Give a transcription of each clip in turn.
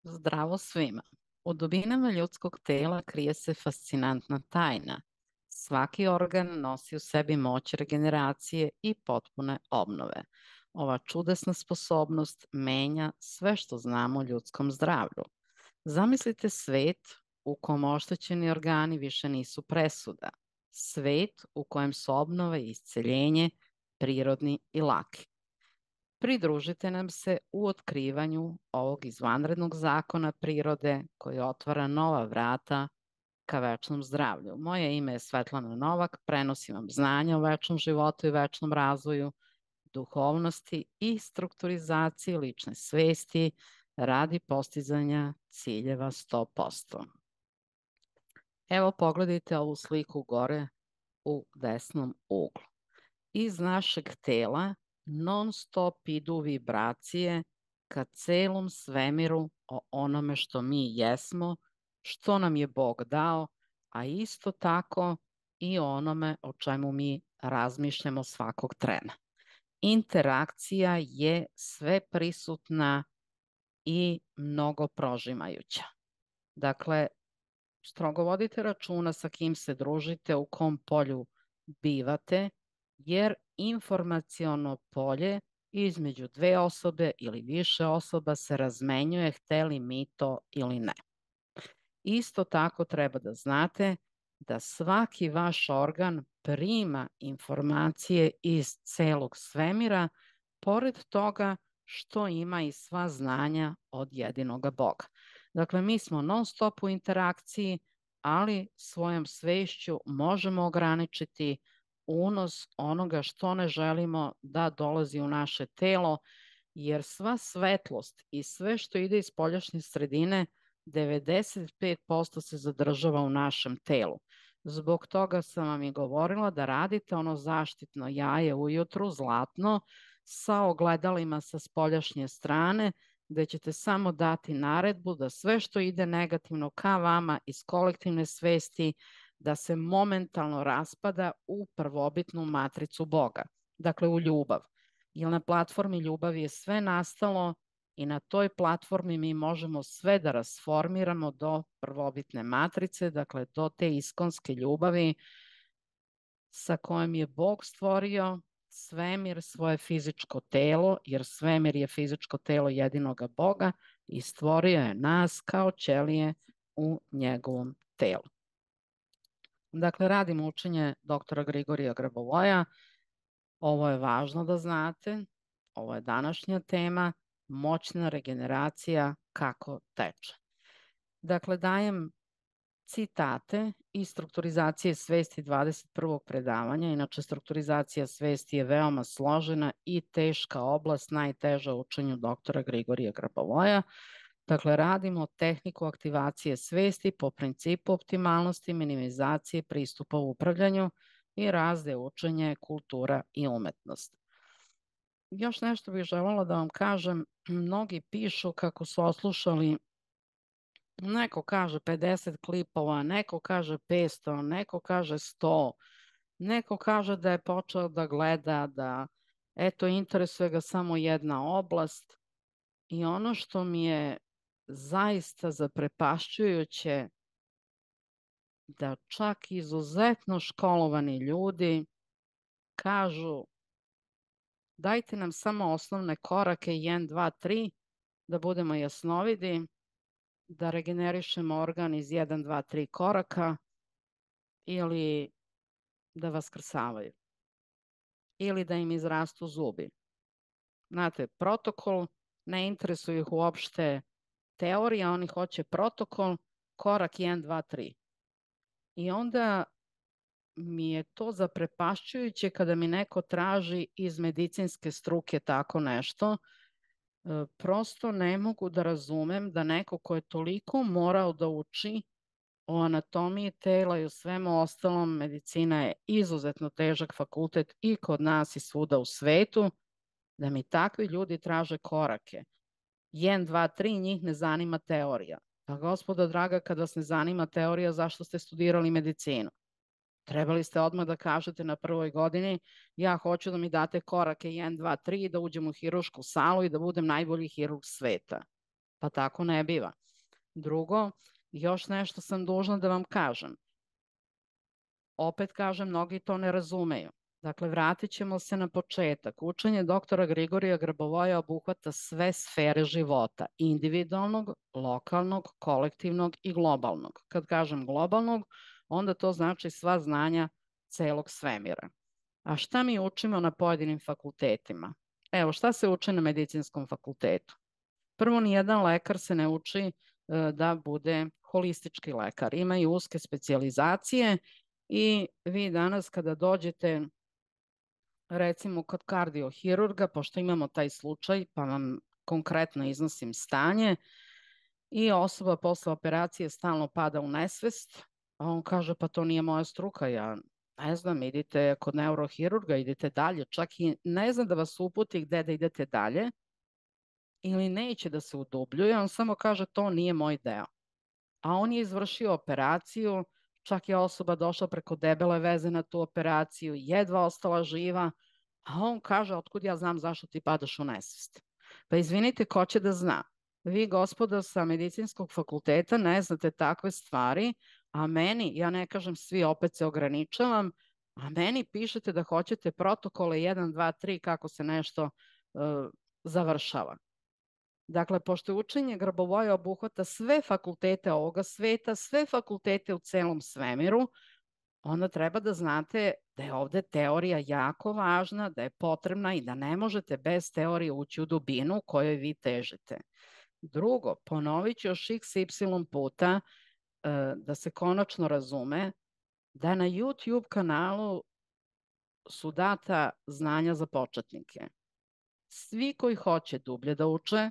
Zdravo svima. U dubinama ljudskog tela krije se fascinantna tajna. Svaki organ nosi u sebi moć regeneracije i potpune obnove. Ova čudesna sposobnost menja sve što znamo o ljudskom zdravlju. Zamislite svet u kom oštećeni organi više nisu presuda. Svet u kojem su obnova i isceljenje prirodni i laki. Pridružite nam se u otkrivanju ovog izvanrednog zakona prirode koji otvara nova vrata ka večnom zdravlju. Moje ime je Svetlana Novak, prenosim vam znanja o večnom životu i večnom razvoju, duhovnosti i strukturizaciji lične svesti radi postizanja ciljeva 100%. Evo pogledajte ovu sliku gore u desnom uglu. Iz našeg tela non stop idu vibracije ka celom svemiru o onome što mi jesmo, što nam je Bog dao, a isto tako i o onome o čemu mi razmišljamo svakog trena. Interakcija je sve prisutna i mnogo prožimajuća. Dakle, strogo vodite računa sa kim se družite, u kom polju bivate, jer informaciono polje između dve osobe ili više osoba se razmenjuje, hteli mi to ili ne. Isto tako treba da znate da svaki vaš organ prima informacije iz celog svemira, pored toga što ima i sva znanja od jedinoga Boga. Dakle, mi smo non stop u interakciji, ali svojom svešću možemo ograničiti unos onoga što ne želimo da dolazi u naše telo, jer sva svetlost i sve što ide iz spoljašnje sredine 95% se zadržava u našem telu. Zbog toga sam vam i govorila da radite ono zaštitno jaje ujutru, zlatno, sa ogledalima sa spoljašnje strane, gde ćete samo dati naredbu da sve što ide negativno ka vama iz kolektivne svesti, da se momentalno raspada u prvobitnu matricu Boga, dakle u ljubav. Jer na platformi ljubavi je sve nastalo i na toj platformi mi možemo sve da rasformiramo do prvobitne matrice, dakle do te iskonske ljubavi sa kojom je Bog stvorio svemir, svoje fizičko telo, jer svemir je fizičko telo jedinoga Boga i stvorio je nas kao ćelije u njegovom telu. Dakle, radimo učenje doktora Grigorija Grbovoja. Ovo je važno da znate, ovo je današnja tema, moćna regeneracija kako teče. Dakle, dajem citate iz strukturizacije svesti 21. predavanja. Inače, strukturizacija svesti je veoma složena i teška oblast, najteža u učenju doktora Grigorija Grbovoja. Dakle, radimo tehniku aktivacije svesti po principu optimalnosti, minimizacije pristupa u upravljanju i razde učenje, kultura i umetnost. Još nešto bih želela da vam kažem. Mnogi pišu kako su oslušali, neko kaže 50 klipova, neko kaže 500, neko kaže 100, neko kaže da je počeo da gleda, da eto interesuje ga samo jedna oblast. I ono što mi je zaista zaprepašćujuće, da čak izuzetno školovani ljudi kažu dajte nam samo osnovne korake 1, 2, 3 da budemo jasnovidi, da regenerišemo organ iz 1, 2, 3 koraka ili da vaskrsavaju ili da im izrastu zubi. Znate, protokol, ne interesuje ih uopšte teorija, oni hoće protokol, korak 1, 2, 3. I onda mi je to zaprepašćujuće kada mi neko traži iz medicinske struke tako nešto. Prosto ne mogu da razumem da neko ko je toliko morao da uči o anatomiji tela i o svemu ostalom, medicina je izuzetno težak fakultet i kod nas i svuda u svetu, da mi takvi ljudi traže korake. 1, 2, 3, njih ne zanima teorija. Pa gospodo draga, kada vas ne zanima teorija, zašto ste studirali medicinu? Trebali ste odmah da kažete na prvoj godini, ja hoću da mi date korake 1, 2, 3 i da uđem u hirušku salu i da budem najbolji hirurg sveta. Pa tako ne biva. Drugo, još nešto sam dužna da vam kažem. Opet kažem, mnogi to ne razumeju. Dakle, vratit ćemo se na početak. Učenje doktora Grigorija Grabovoja obuhvata sve sfere života, individualnog, lokalnog, kolektivnog i globalnog. Kad kažem globalnog, onda to znači sva znanja celog svemira. A šta mi učimo na pojedinim fakultetima? Evo, šta se uči na medicinskom fakultetu? Prvo, nijedan lekar se ne uči da bude holistički lekar. Ima i uske specijalizacije i vi danas kada dođete recimo kod kardiohirurga, pošto imamo taj slučaj, pa vam konkretno iznosim stanje, i osoba posle operacije stalno pada u nesvest, a on kaže pa to nije moja struka, ja ne znam, idite kod neurohirurga, idite dalje, čak i ne znam da vas uputi gde da idete dalje, ili neće da se udubljuje, on samo kaže to nije moj deo. A on je izvršio operaciju, čak je osoba došla preko debele veze na tu operaciju, jedva ostala živa, a on kaže, otkud ja znam zašto ti padaš u nesvest? Pa izvinite, ko će da zna? Vi, gospodo, sa medicinskog fakulteta ne znate takve stvari, a meni, ja ne kažem svi, opet se ograničavam, a meni pišete da hoćete protokole 1, 2, 3, kako se nešto završava. Dakle, pošto je učenje Grabovoja obuhvata sve fakultete ovoga sveta, sve fakultete u celom svemiru, onda treba da znate da je ovde teorija jako važna, da je potrebna i da ne možete bez teorije ući u dubinu kojoj vi težite. Drugo, ponovit ću još XY puta da se konačno razume da na YouTube kanalu su data znanja za početnike. Svi koji hoće dublje da uče,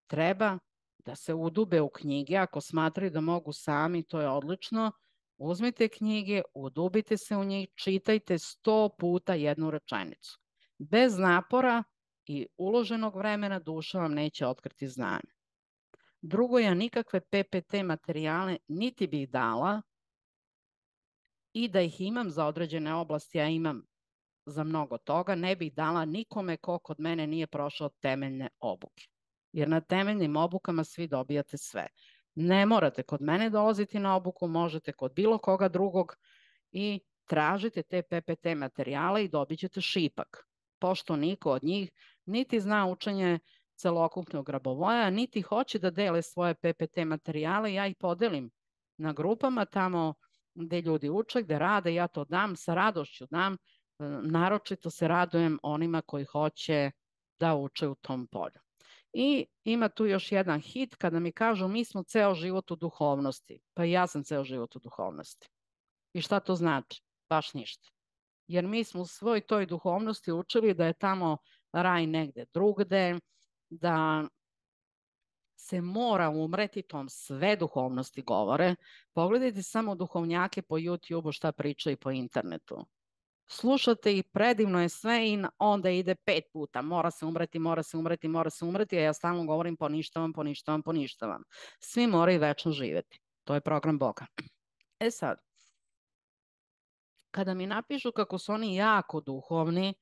treba da se udube u knjige, ako smatraju da mogu sami, to je odlično. Uzmite knjige, udubite se u njih, čitajte 100 puta jednu rečenicu. Bez napora i uloženog vremena duša vam neće otkriti znanje. Drugo, ja nikakve PPT materijale niti bih dala i da ih imam za određene oblasti, ja imam za mnogo toga, ne bih dala nikome ko kod mene nije prošao temeljne obuke. Jer na temeljnim obukama svi dobijate sve. Ne morate kod mene dolaziti na obuku, možete kod bilo koga drugog i tražite te PPT materijale i dobit ćete šipak. Pošto niko od njih niti zna učenje celokupnog Grabovoja, niti hoće da dele svoje PPT materijale, ja ih podelim na grupama tamo gde ljudi uče, gde rade, ja to dam, sa radošću dam, naročito se radujem onima koji hoće da uče u tom polju. I ima tu još jedan hit kada mi kažu mi smo ceo život u duhovnosti. Pa i ja sam ceo život u duhovnosti. I šta to znači? Baš ništa. Jer mi smo u svoj toj duhovnosti učili da je tamo raj negde drugde, da se mora umreti, tom sve duhovnosti govore. Pogledajte samo duhovnjake po YouTube-u šta pričaju po internetu. Slušate i predivno je sve i onda ide 5 puta. Mora se umreti, mora se umreti, mora se umreti, a ja stalno govorim poništavam, poništavam, poništavam. Svi moraju večno živeti. To je program Boga. E sad, kada mi napišu kako su oni jako duhovni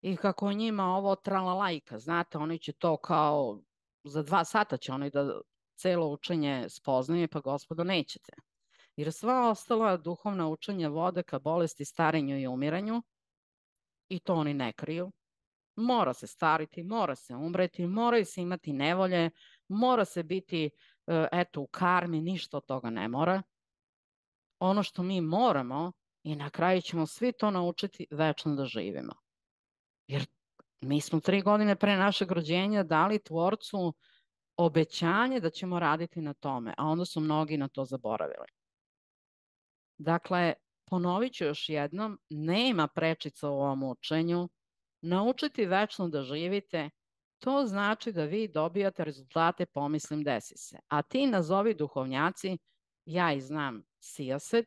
i kako njima ovo tralalajka, znate, oni će to kao za 2 sata će oni da celo učenje spoznaju, pa gospodo nećete. Jer sva ostala duhovna učenja vode ka bolesti, starenju i umiranju, i to oni ne kriju. Mora se stariti, mora se umreti, moraju se imati nevolje, mora se biti eto u karmi, ništa od toga ne mora. Ono što mi moramo i na kraju ćemo svi to naučiti večno da živimo. Jer mi smo 3 godine pre našeg rođenja dali Tvorcu obećanje da ćemo raditi na tome, a onda su mnogi na to zaboravili. Dakle, ponovit ću još jednom, nema prečica u ovom učenju. Naučiti večno da živite, to znači da vi dobijate rezultate, pomislim, desi se. A ti nazovi duhovnjaci, ja ih znam sijaset,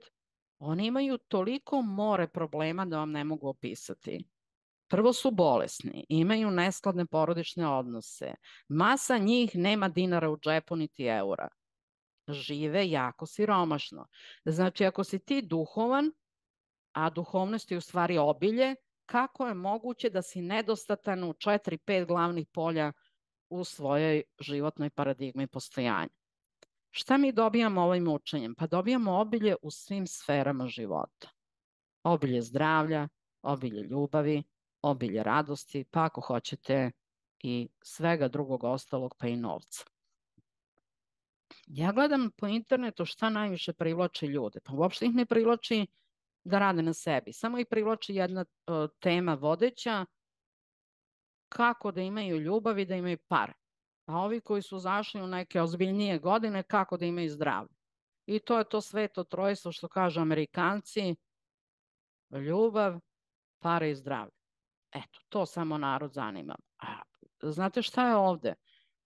oni imaju toliko more problema da vam ne mogu opisati. Prvo su bolesni, imaju neskladne porodične odnose, masa njih nema dinara u džepu niti eura. Žive jako siromašno. Znači, ako si ti duhovan, a duhovnost je u stvari obilje, kako je moguće da si nedostatan u 4-5 glavnih polja u svojoj životnoj paradigmi postojanja. Šta mi dobijamo ovim učenjem? Pa dobijamo obilje u svim sferama života. Obilje zdravlja, obilje ljubavi, obilje radosti, pa ako hoćete i svega drugog ostalog, pa i novca. Ja gledam po internetu šta najviše privlači ljude. Pa uopšte ih ne privlači da rade na sebi. Samo ih privlači jedna tema vodeća, kako da imaju ljubav i da imaju pare. A ovi koji su zašli u neke ozbiljnije godine, kako da imaju zdravlje. I to je to sveto trojstvo što kažu Amerikanci, ljubav, pare i zdravlje. Eto, to samo narod zanima. A znate šta je ovde?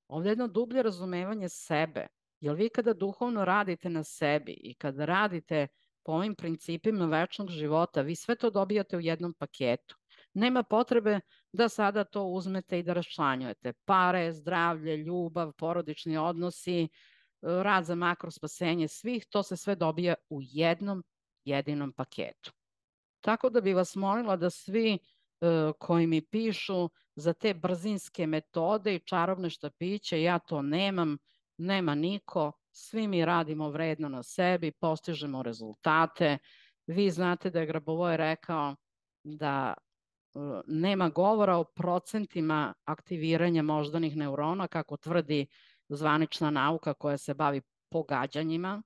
Ovde je jedno dublje razumevanje sebe. Jer vi kada duhovno radite na sebi i kada radite po ovim principima večnog života, vi sve to dobijate u jednom paketu. Nema potrebe da sada to uzmete i da raščlanjujete. Pare, zdravlje, ljubav, porodični odnosi, rad za makrospasenje svih, to se sve dobija u jednom jedinom paketu. Tako da bi vas molila da svi koji mi pišu za te brzinske metode i čarobne štapiće, ja to nemam, nema niko, svi mi radimo vredno na sebi, postižemo rezultate. Vi znate da je Grabovoi rekao da nema govora o procentima aktiviranja moždanih neurona, kako tvrdi zvanična nauka koja se bavi pogađanjima,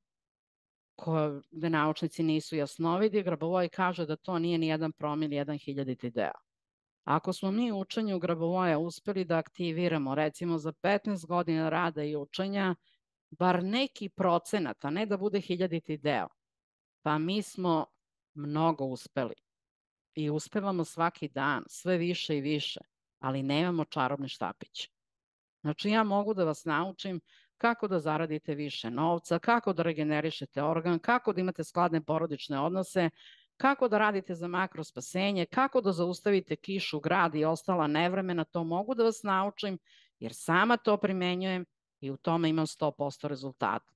gde naučnici nisu jasnovidi. Grabovoi kaže da to nije ni 1 promil, 1/1000 deo. Ako smo mi u učenju Grabovoja uspeli da aktiviramo, recimo za 15 godina rada i učenja, bar neki procenat, a ne da bude 1000 deo, pa mi smo mnogo uspeli. I uspevamo svaki dan, sve više i više, ali nemamo čarobni štapić. Znači, ja mogu da vas naučim kako da zaradite više novca, kako da regenerišete organ, kako da imate skladne porodične odnose, kako da radite za makrospasenje, kako da zaustavite kišu, grad i ostala nevremena, to mogu da vas naučim, jer sama to primenjujem i u tome imam 100% rezultata.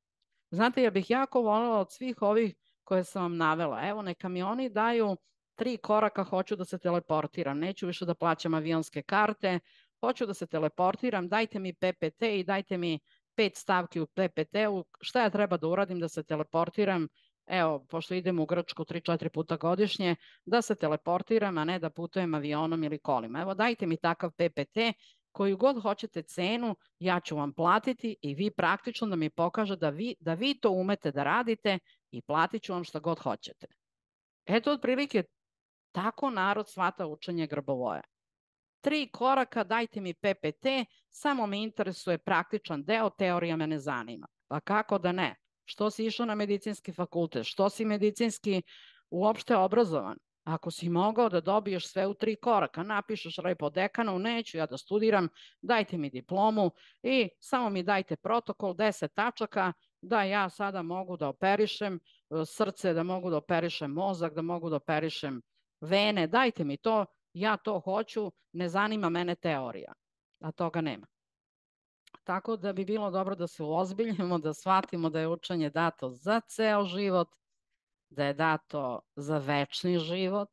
Znate, ja bih jako voljela od svih ovih koje sam vam navela, evo neka mi oni daju 3 koraka, hoću da se teleportiram, neću više da plaćam avionske karte, hoću da se teleportiram, dajte mi PPT i dajte mi 5 stavki u PPT-u, šta ja treba da uradim da se teleportiram, evo, pošto idem u Grčku 3-4 puta godišnje, da se teleportiram, a ne da putujem avionom ili kolima. Evo, dajte mi takav PPT, koju god hoćete cenu, ja ću vam platiti i vi praktično da mi pokaže da vi to umete da radite i platit ću vam šta god hoćete. Eto, otprilike, tako narod shvata učenje Grabovoja. 3 koraka, dajte mi PPT, samo me interesuje praktičan deo, teorija me ne zanima. Pa kako da ne? Što si išao na medicinski fakultet? Što si medicinski uopšte obrazovan? Ako si mogao da dobiješ sve u 3 koraka, napišeš lepo dekanu, neću ja da studiram, dajte mi diplomu i samo mi dajte protokol, 10 tačaka, da ja sada mogu da operišem srce, da mogu da operišem mozak, da mogu da operišem vene, dajte mi to, ja to hoću, ne zanima mene teorija, a toga nema. Tako da bi bilo dobro da se uozbiljimo, da shvatimo da je učenje dato za ceo život, da je dato za večni život,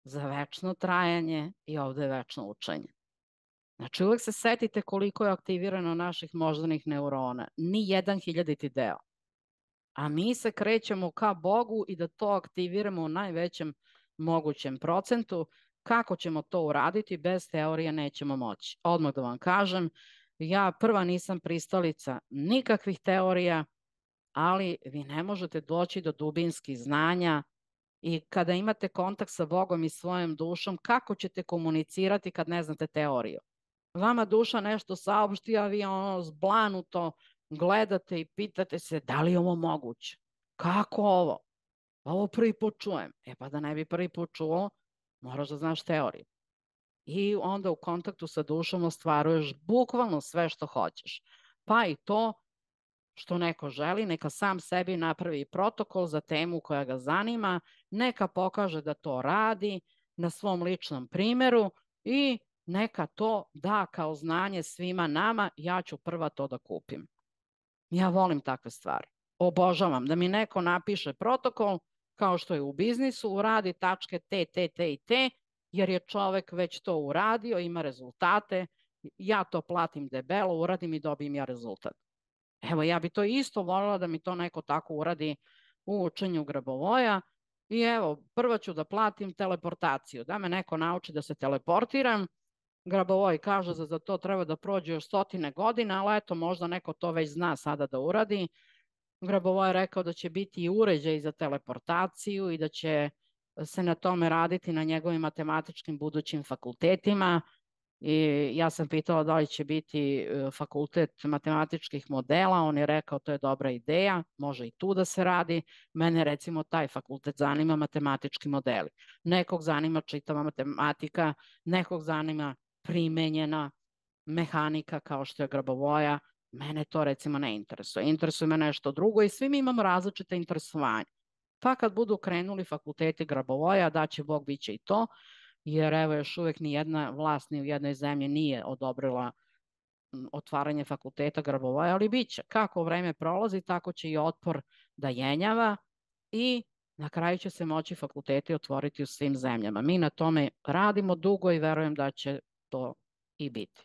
za večno trajanje i ovde je večno učenje. Znači, uvek se setite koliko je aktivirano naših moždanih neurona. Ni 1/1000 deo. A mi se krećemo ka Bogu i da to aktiviramo u najvećem mogućem procentu. Kako ćemo to uraditi? Bez teorije nećemo moći. Odmah da vam kažem, ja prva nisam pristalica nikakvih teorija, ali vi ne možete doći do dubinskih znanja i kada imate kontakt sa Bogom i svojom dušom, kako ćete komunicirati kad ne znate teoriju? Vama duša nešto saopšti, a vi ono zblanuto gledate i pitate se da li je ovo moguće? Kako ovo? Ovo prvi put čujem. E pa da ne bi prvi put čuo, moraš da znaš teoriju. I onda u kontaktu sa dušom ostvaruješ bukvalno sve što hoćeš. Pa i to što neko želi, neka sam sebi napravi protokol za temu koja ga zanima, neka pokaže da to radi na svom ličnom primeru i neka to da kao znanje svima nama, ja ću prva to da kupim. Ja volim takve stvari. Obožavam da mi neko napiše protokol, kao što je u biznisu, uradi tačke T, T, T i T, jer je čovek već to uradio, ima rezultate, ja to platim debelo, uradim i dobijem ja rezultat. Evo, ja bi to isto voljela da mi to neko tako uradi u učenju Grabovoja i evo, prvo ću da platim teleportaciju, da me neko nauči da se teleportiram. Grabovoj kaže da za to treba da prođe još stotine godina, ali eto, možda neko to već zna sada da uradi. Grabovoj je rekao da će biti i uređaj za teleportaciju i da će se na tome raditi na njegovim matematičkim budućim fakultetima. I ja sam pitala da li će biti fakultet matematičkih modela, on je rekao to je dobra ideja, može i tu da se radi. Mene recimo taj fakultet zanima matematički modeli. Nekog zanima čitava matematika, nekog zanima primenjena mehanika kao što je Grabovoja. Mene to recimo ne interesuje. Interesuje me nešto drugo i svi mi imamo različite interesovanja. Pa kad budu krenuli fakulteti Grabovoja, da će Bog, bit će i to, jer evo još uvek ni jedna vlast ni u jednoj zemlji nije odobrila otvaranje fakulteta Grabovoja, ali bit će. Kako vreme prolazi, tako će i otpor da jenjava i na kraju će se moći fakulteti otvoriti u svim zemljama. Mi na tome radimo dugo i verujem da će to i biti.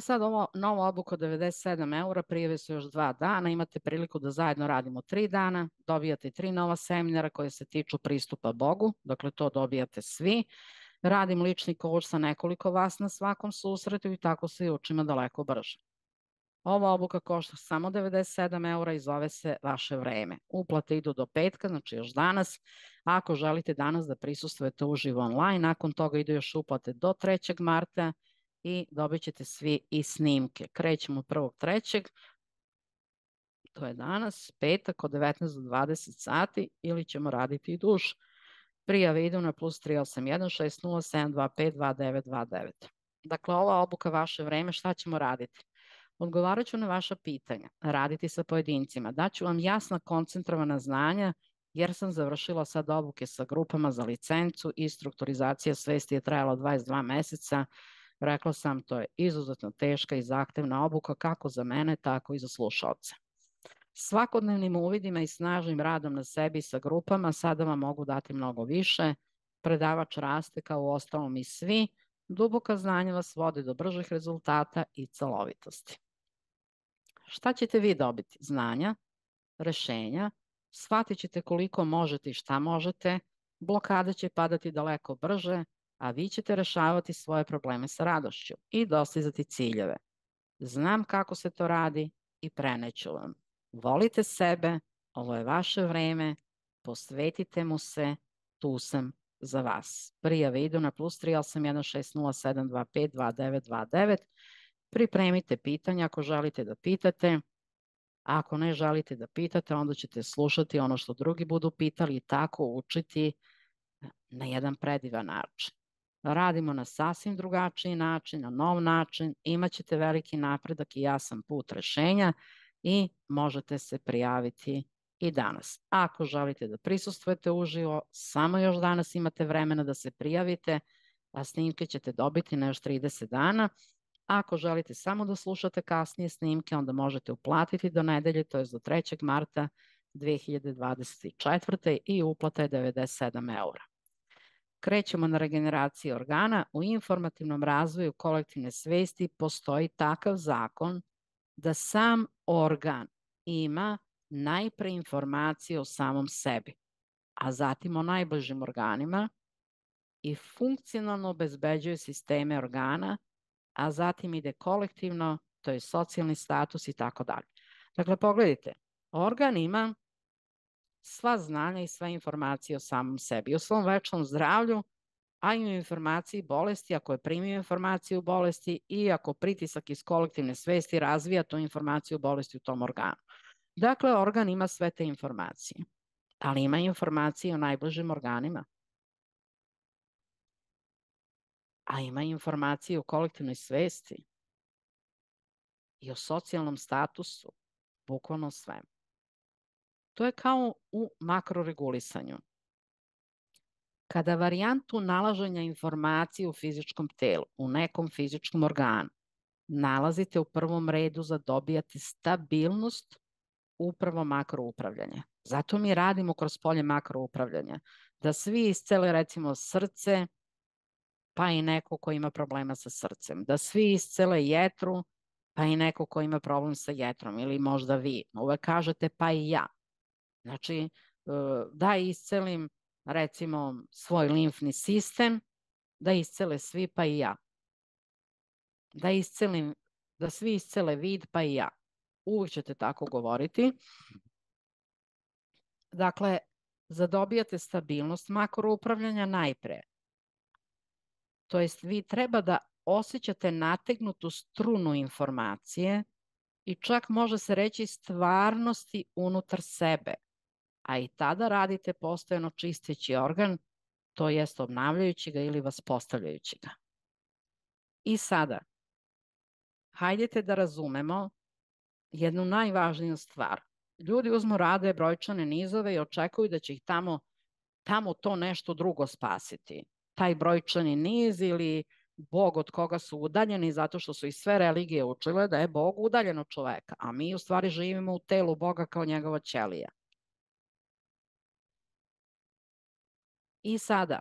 Sad ovo nova obuka od 97 eura, prijave su još 2 dana, imate priliku da zajedno radimo 3 dana, dobijate 3 nova seminara koje se tiču pristupa Bogu, dakle to dobijate svi. Radim lični coach sa nekoliko vas na svakom susretu i tako se učimo daleko brže. Ova obuka košta samo 97 eura i zove se Vaše vreme. Uplate idu do petka, znači još danas. Ako želite danas da prisustujete uživo online, nakon toga idu još uplate do 3. marta i dobit ćete svi i snimke. Krećemo od 1.3. To je danas, petak od 19 do 20 sati ili ćemo raditi i duže. Prijave idu na +381 607 25 29 29. Dakle, ova obuka Vaše vreme, šta ćemo raditi? Odgovarat ću na vaša pitanja, raditi sa pojedincima, daću vam jasna koncentrovana znanja, jer sam završila sad obuke sa grupama za licencu i strukturizacija svesti je trajala 22 meseca. Rekla sam, to je izuzetno teška i zahtevna obuka kako za mene, tako i za slušalce. Svakodnevnim uvidima i snažnim radom na sebi sa grupama sada vam mogu dati mnogo više. Predavač raste kao u ostalom i svi. Duboka znanja vas vode do bržih rezultata i celovitosti. Šta ćete vi dobiti? Znanja, rešenja, shvatit ćete koliko možete i šta možete, blokade će padati daleko brže, a vi ćete rešavati svoje probleme sa radošću i dostizati ciljeve. Znam kako se to radi i preneću vam. Volite sebe, ovo je vaše vreme, posvetite mu se, tu sam za vas. Prijave idu na +381 607 25 29 29. Pripremite pitanja ako želite da pitate. Ako ne želite da pitate, onda ćete slušati ono što drugi budu pitali i tako učiti na jedan predivan način. Radimo na sasvim drugačiji način, na nov način, imaćete veliki napredak i jasan put rešenja i možete se prijaviti i danas. Ako želite da prisustvujete uživo, samo još danas imate vremena da se prijavite, a snimke ćete dobiti na još 30 dana. Ako želite samo da slušate kasnije snimke, onda možete uplatiti do nedelje, to je do 3. marta 2024. i uplata je 97 eura. Krećemo na regeneraciju organa. U informativnom razvoju kolektivne svesti postoji takav zakon da sam organ ima najpre informacije o samom sebi, a zatim o najbližim organima i funkcionalno obezbeđuje sisteme organa, a zatim ide kolektivno, to je socijalni status i tako dalje. Dakle, pogledajte, organ ima sva znanja i sve informacije o samom sebi, o svom večnom zdravlju, a i o informaciji bolesti, ako je primio informaciju bolesti i ako pritisak iz kolektivne svesti razvija tu informaciju bolesti u tom organu. Dakle, organ ima sve te informacije, ali ima informacije o najbližim organima, a ima informacije o kolektivnoj svesti i o socijalnom statusu, bukvalno sve. To je kao u makroregulisanju. Kada varijantu nalaženja informacije u fizičkom telu, u nekom fizičkom organu, nalazite u prvom redu za dobijate stabilnost upravo makroupravljanja. Zato mi radimo kroz polje makroupravljanja. Da svi iscele recimo srce, pa i neko ko ima problema sa srcem. Da svi iscele jetru, pa i neko ko ima problem sa jetrom, ili možda vi. Uvek kažete pa i ja. Znači, da iscelim, recimo, svoj limfni sistem, da iscele svi, pa i ja. Da svi iscele vid, pa i ja. Uvijek ćete tako govoriti. Dakle, zadobijate stabilnost makroupravljanja najpre. To jest, vi treba da osjećate nategnutu strunu informacije i čak može se reći stvarnosti unutar sebe, a i tada radite postojano čisteći organ, to jest obnavljajući ga ili vaspostavljajući ga. I sada, hajdete da razumemo jednu najvažniju stvar. Ljudi uzmu rade brojčane nizove i očekuju da će ih tamo to nešto drugo spasiti. Taj brojčani niz ili Bog od koga su udaljeni zato što su i sve religije učile da je Bog udaljen od čoveka, a mi u stvari živimo u telu Boga kao njegova ćelija. I sada,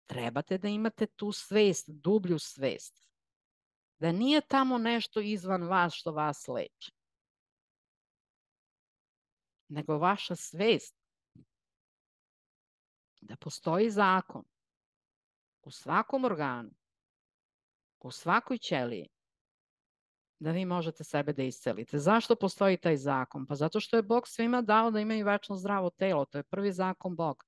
trebate da imate tu svest, dublju svest, da nije tamo nešto izvan vas što vas leči, nego vaša svest da postoji zakon u svakom organu, u svakoj ćeliji, da vi možete sebe da iscelite. Zašto postoji taj zakon? Pa zato što je Bog svima dao da imaju večno zdravo telo. To je prvi zakon Boga.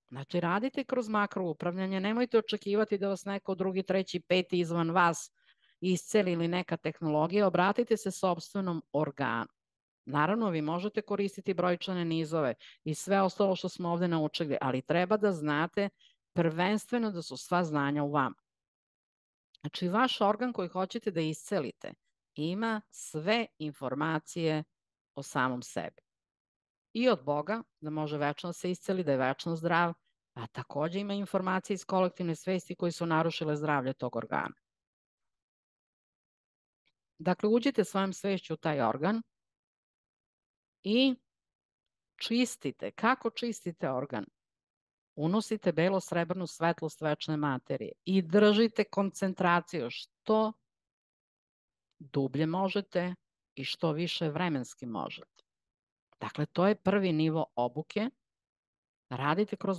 Znači, radite kroz makroupravljanje, nemojte očekivati da vas neko drugi, treći, peti izvan vas isceli ili neka tehnologija, obratite se sopstvenom organu. Naravno, vi možete koristiti brojčane nizove i sve ostalo što smo ovde naučili, ali treba da znate prvenstveno da su sva znanja u vama. Znači, vaš organ koji hoćete da iscelite ima sve informacije o samom sebi. I od Boga, da može večno da se isceli, da je večno zdrav, a takođe ima informacije iz kolektivne svesti koji su narušile zdravlje tog organa. Dakle, uđite svojom svešću u taj organ i čistite. Kako čistite organ? Unosite belo-srebrnu svetlost večne materije i držite koncentraciju što dublje možete i što više vremenski možete. Dakle, to je prvi nivo obuke. Radite kroz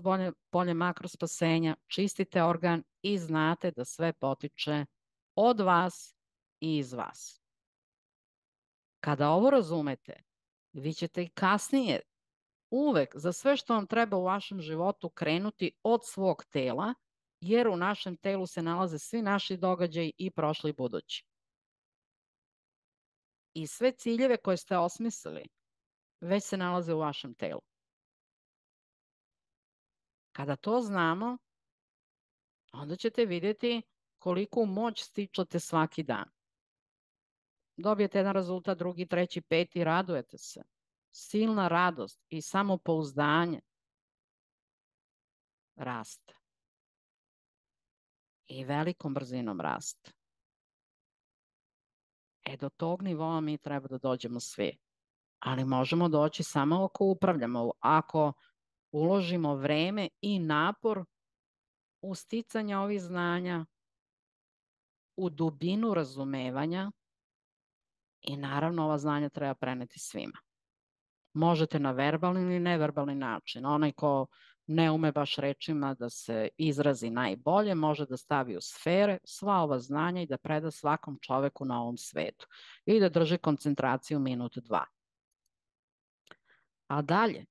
polje makrospasenja, čistite organ i znate da sve potiče od vas i iz vas. Kada ovo razumete, vi ćete i kasnije uvek za sve što vam treba u vašem životu krenuti od svog tela, jer u našem telu se nalaze svi naši događaji i prošli i budući. I sve ciljeve koje ste osmislili već se nalaze u vašem telu. Kada to znamo, onda ćete vidjeti koliku moć stičete svaki dan. Dobijete jedan rezultat, drugi, treći, peti, radujete se. Silna radost i samopouzdanje raste. I velikom brzinom raste. Do tog nivoa mi treba da dođemo svi. Ali možemo doći samo ako upravljamo, ako uložimo vreme i napor u sticanje ovih znanja, u dubinu razumevanja i naravno ova znanja treba preneti svima. Možete na verbalni ili neverbalni način. Onaj ko ne ume baš rečima da se izrazi najbolje, može da stavi u sfere sva ova znanja i da preda svakom čoveku na ovom svetu. I da drži koncentraciju minut, dva. A dalje,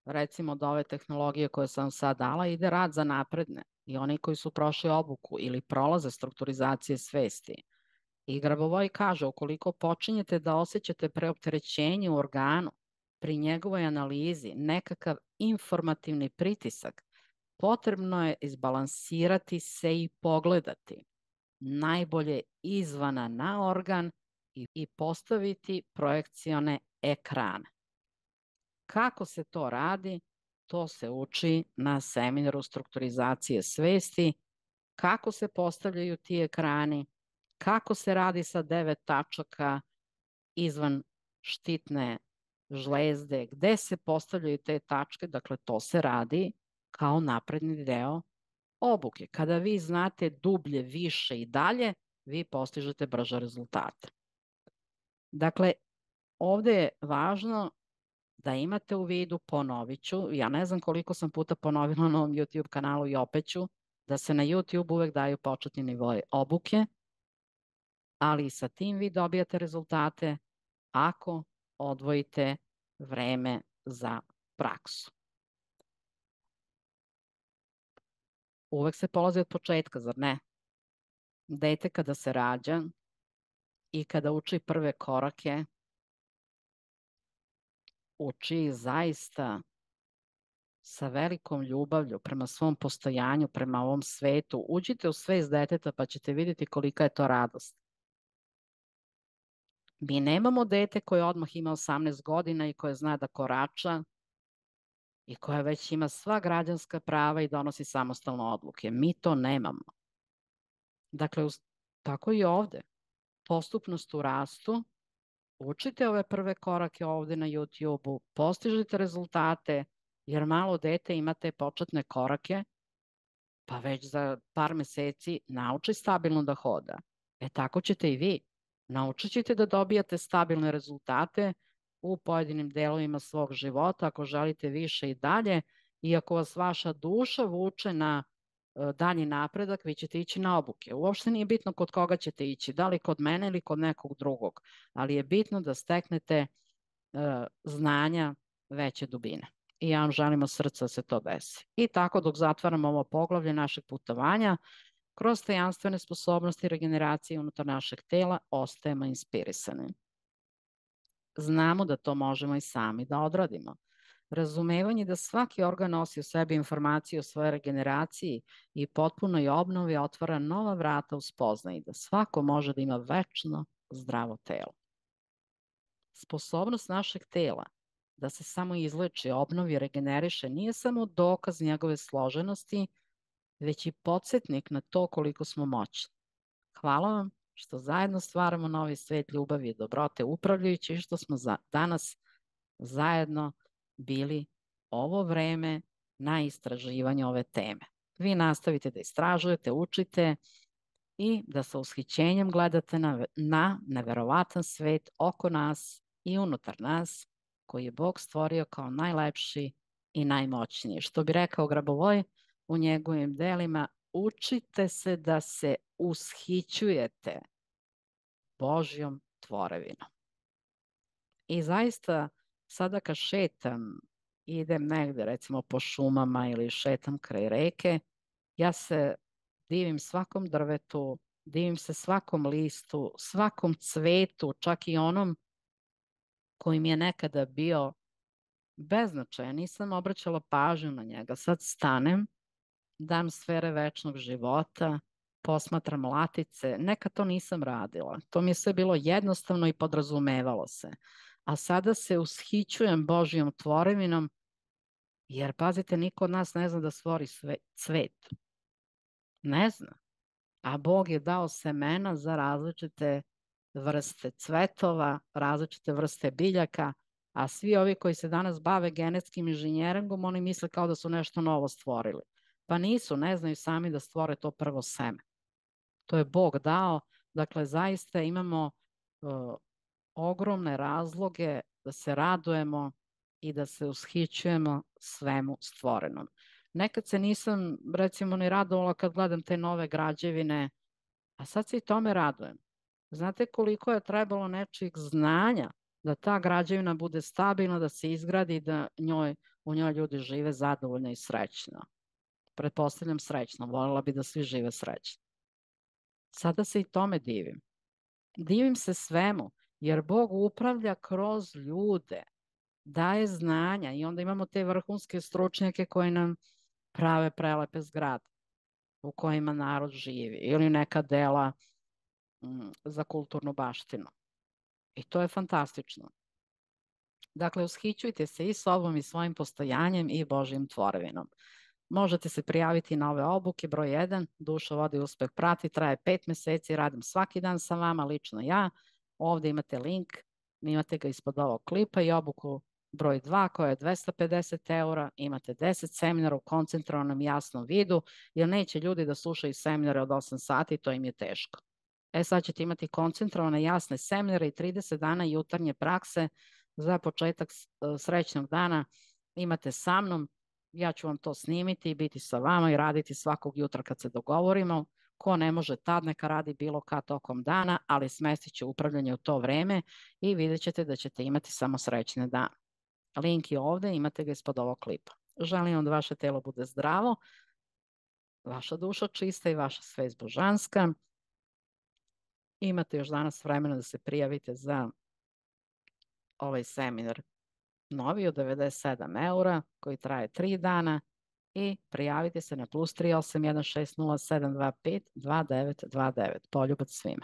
recimo od ove tehnologije koje sam sad dala, ide rad za napredne i oni koji su prošli obuku ili prolaze strukturizacije svesti. I Grabovoi kaže, ukoliko počinjete da osjećate preopterećenje u organu, pri njegovoj analizi nekakav informativni pritisak, potrebno je izbalansirati se i pogledati najbolje izvana na organ i postaviti projekcione ekrane. Kako se to radi? To se uči na seminaru strukturizacije svesti, kako se postavljaju ti ekrani, kako se radi sa 9 tačaka izvan štitne žlezde, gde se postavljaju te tačke, dakle to se radi kao napredni deo obuke. Kada vi znate dublje, više i dalje, vi postižete brže rezultate. Dakle, ovde je važno da imate u vidu, ponovit ću, ja ne znam koliko sam puta ponovila na ovom YouTube kanalu i opet ću, da se na YouTube uvek daju početni nivoje obuke, ali i sa tim vi dobijate rezultate ako odvojite vreme za praksu. Uvek se polazi od početka, zar ne? Dete kada se rađa i kada uči prve korake, uči zaista sa velikom ljubavlju prema svom postojanju, prema ovom svetu. Uđite u svest deteta pa ćete vidjeti kolika je to radost. Mi nemamo dete koje odmah ima 18 godina i koje zna da korača i koja već ima sva građanska prava i donosi samostalne odluke. Mi to nemamo. Dakle, tako i ovde. Postupnost u rastu, učite ove prve korake ovde na YouTube-u, postižite rezultate, jer malo dete ima te početne korake, pa već za par meseci nauči stabilno da hoda. Tako ćete i vi. Naučit ćete da dobijate stabilne rezultate u pojedinim delovima svog života ako želite više i dalje i ako vas vaša duša vuče na dalji napredak, vi ćete ići na obuke. Uopšte nije bitno kod koga ćete ići, da li kod mene ili kod nekog drugog, ali je bitno da steknete znanja veće dubine. I ja vam želim od srca da se to desi. I tako dok zatvaramo ovo poglavlje našeg putovanja, kroz tajanstvene sposobnosti i regeneracije unutar našeg tela ostajemo inspirisani. Znamo da to možemo i sami da odradimo. Razumevanje da svaki organ nosi u sebi informaciju o svojoj regeneraciji i potpunoj obnovi otvara nova vrata u spoznaji da svako može da ima večno zdravo telo. Sposobnost našeg tela da se samo izleči, obnovi, regeneriše nije samo dokaz njegove složenosti, već i podsjetnik na to koliko smo moćni. Hvala vam što zajedno stvaramo novi svet ljubavi i dobrote upravljajući i što smo danas zajedno bili ovo vreme na istraživanju ove teme. Vi nastavite da istražujete, učite i da sa ushićenjem gledate na neverovatan svet oko nas i unutar nas koji je Bog stvorio kao najlepši i najmoćniji. Što bi rekao Grabovoj u njegovim delima, učite se da se ushićujete Božjom tvorevinom. I zaista, sada kad šetam, idem negde recimo po šumama ili šetam kraj reke, ja se divim svakom drvetu, divim se svakom listu, svakom cvetu, čak i onom koji mi je nekada bio beznačajan. Nisam obraćala pažnju na njega. Sad stanem, dam sfere večnog života, posmatram latice. Nekad to nisam radila. To mi je sve bilo jednostavno i podrazumevalo se. A sada se ushićujem Božjom tvorevinom, jer pazite, niko od nas ne zna da stvori cvet. Ne zna. A Bog je dao semena za različite vrste cvetova, različite vrste biljaka, a svi ovi koji se danas bave genetskim inženjeringom, oni misle kao da su nešto novo stvorili. Pa nisu, ne znaju sami da stvore to prvo seme. To je Bog dao, dakle zaista imamo ogromne razloge da se radujemo i da se ushićujemo svemu stvorenom. Nekad se nisam, recimo, ni radovala kad gledam te nove građevine, a sad se i tome radujem. Znate koliko je trebalo nečijeg znanja da ta građevina bude stabilna, da se izgradi i da u njoj ljudi žive zadovoljno i srećno. Pretpostavljam srećno, voljela bi da svi žive srećno. Sada se i tome divim. Divim se svemu, jer Bog upravlja kroz ljude, daje znanja i onda imamo te vrhunske stručnjake koji nam prave prelepe zgrade u kojima narod živi ili neka dela za kulturnu baštinu. I to je fantastično. Dakle, ushićujte se i sobom i svojim postojanjem i Božjim tvorevinom. Možete se prijaviti na ove obuke. Broj 1, Duša, voda i uspeh prati, traje 5 meseci, radim svaki dan sa vama, lično ja. Ovde imate link, imate ga ispod ovog klipa i obuku Broj 2 koja je 250 eura, imate 10 seminara u koncentrovanom jasnom vidu, jer neće ljudi da slušaju seminare od 8 sati, to im je teško. Sad ćete imati koncentrovane jasne seminare i 30 dana jutarnje prakse za početak srećnog dana. Imate sa mnom, ja ću vam to snimiti i biti sa vama i raditi svakog jutra kad se dogovorimo. Ko ne može tad, neka radi bilo kad tokom dana, ali smestit će upravljanje u to vreme i vidjet ćete da ćete imati samo srećne dane. Link je ovde, imate ga ispod ovog klipa. Želim vam da vaše telo bude zdravo, vaša duša čista i vaša svest božanska. Imate još danas vremena da se prijavite za ovaj seminar novi od 97 eura koji traje 3 dana i prijavite se na +38160725299. Poljubac svima.